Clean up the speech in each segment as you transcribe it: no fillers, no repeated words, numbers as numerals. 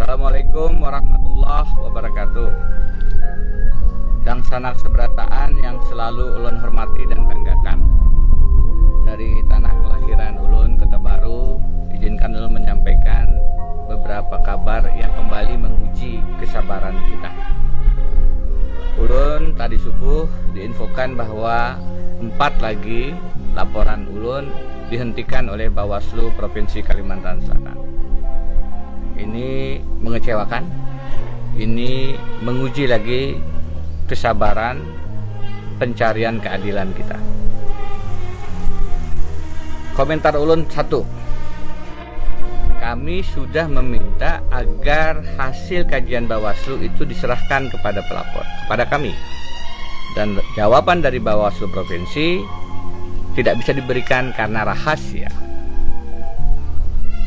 Assalamualaikum warahmatullahi wabarakatuh. Dan sanak seberataan yang selalu ulun hormati dan banggakan. Dari tanah kelahiran ulun, Kota Baru, izinkan ulun menyampaikan beberapa kabar yang kembali menguji kesabaran kita. Ulun tadi subuh diinfokan bahwa 4 lagi laporan ulun dihentikan oleh Bawaslu Provinsi Kalimantan Selatan. Ini mengecewakan, ini menguji lagi kesabaran pencarian keadilan kita. Komentar ulun 1, kami sudah meminta agar hasil kajian Bawaslu itu diserahkan kepada pelapor, kepada kami. Dan jawaban dari Bawaslu Provinsi tidak bisa diberikan karena rahasia.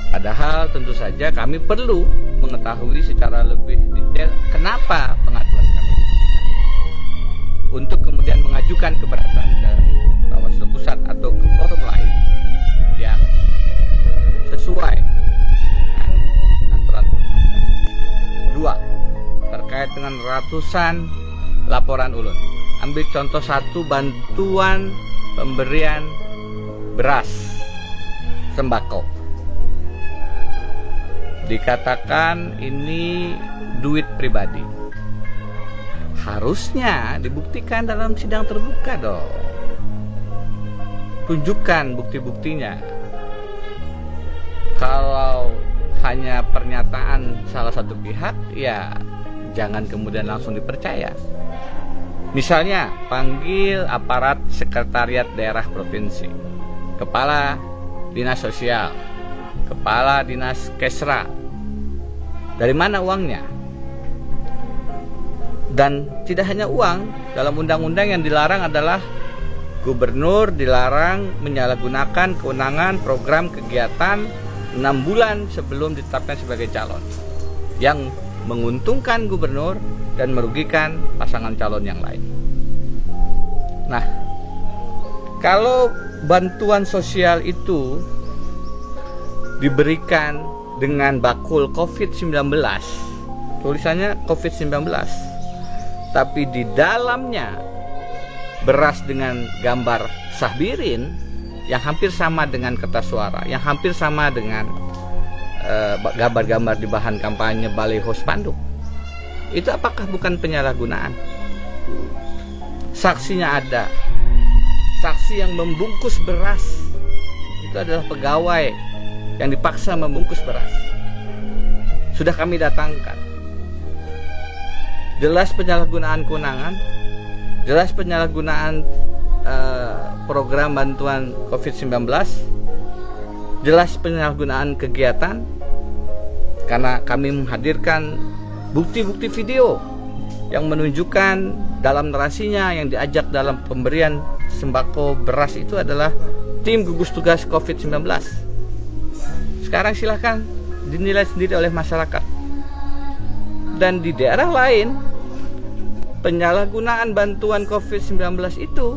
Padahal tentu saja kami perlu mengetahui secara lebih detail kenapa pengaduan kami untuk kemudian mengajukan keberatan ke Bawaslu Pusat atau ke forum lain yang sesuai dengan aturan. 2, terkait dengan ratusan laporan ulun. Ambil contoh 1, bantuan pemberian beras sembako. Dikatakan ini duit pribadi. Harusnya dibuktikan dalam sidang terbuka dong. Tunjukkan bukti-buktinya. Kalau hanya pernyataan salah satu pihak, ya jangan kemudian langsung dipercaya. Misalnya, panggil aparat sekretariat daerah provinsi, kepala dinas sosial, kepala dinas kesra. Dari mana uangnya? Dan tidak hanya uang, dalam undang-undang yang dilarang adalah gubernur dilarang menyalahgunakan kewenangan program kegiatan 6 bulan sebelum ditetapkan sebagai calon, yang menguntungkan gubernur dan merugikan pasangan calon yang lain. Nah, kalau bantuan sosial itu diberikan dengan bakul COVID-19, tulisannya COVID-19, tapi di dalamnya beras dengan gambar Sahbirin yang hampir sama dengan kertas suara, yang hampir sama dengan gambar-gambar di bahan kampanye, baliho, spanduk, itu apakah bukan penyalahgunaan? Saksinya ada. Saksi yang membungkus beras itu adalah pegawai yang dipaksa membungkus beras. Sudah kami datangkan. Jelas penyalahgunaan kewenangan, jelas penyalahgunaan program bantuan COVID-19, jelas penyalahgunaan kegiatan, karena kami menghadirkan bukti-bukti video yang menunjukkan dalam narasinya yang diajak dalam pemberian sembako beras itu adalah tim gugus tugas COVID-19. Sekarang silahkan dinilai sendiri oleh masyarakat. Dan di daerah lain, penyalahgunaan bantuan COVID-19 itu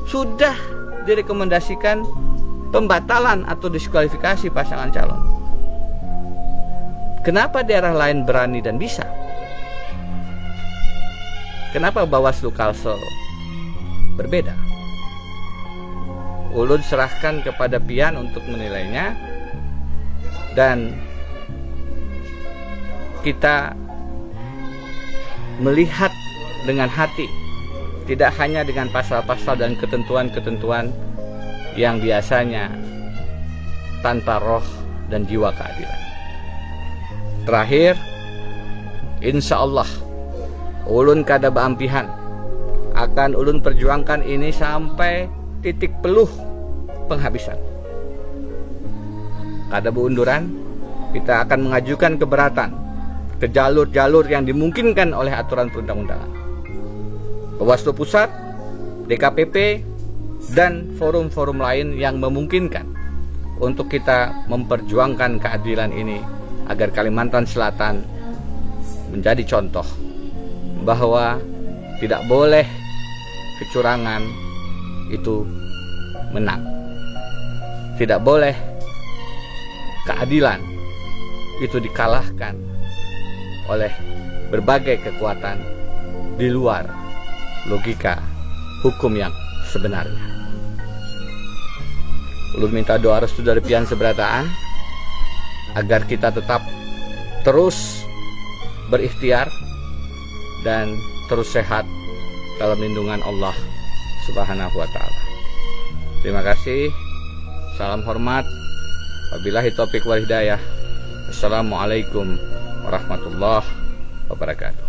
sudah direkomendasikan pembatalan atau diskualifikasi pasangan calon. Kenapa daerah lain berani dan bisa? Kenapa Bawaslu Kalsel berbeda? Ulun serahkan kepada Pian untuk menilainya, dan kita melihat dengan hati, tidak hanya dengan pasal-pasal dan ketentuan-ketentuan yang biasanya tanpa roh dan jiwa keadilan. Terakhir, insya Allah ulun kada baampihan akan ulun perjuangkan ini sampai titik peluh penghabisan. Kada beunduran, kita akan mengajukan keberatan ke jalur-jalur yang dimungkinkan oleh aturan perundang-undangan. Bawaslu Pusat, DKPP, dan forum-forum lain yang memungkinkan untuk kita memperjuangkan keadilan ini agar Kalimantan Selatan menjadi contoh bahwa tidak boleh kecurangan itu menang. Tidak boleh keadilan itu dikalahkan oleh berbagai kekuatan di luar logika hukum yang sebenarnya. Lalu minta doa restu dari Pian Seberataan agar kita tetap terus berikhtiar dan terus sehat dalam lindungan Allah Subhanahu wa Ta'ala. Terima kasih. Salam hormat. Wabillahi taufiq wal hidayah. Assalamualaikum warahmatullahi wabarakatuh.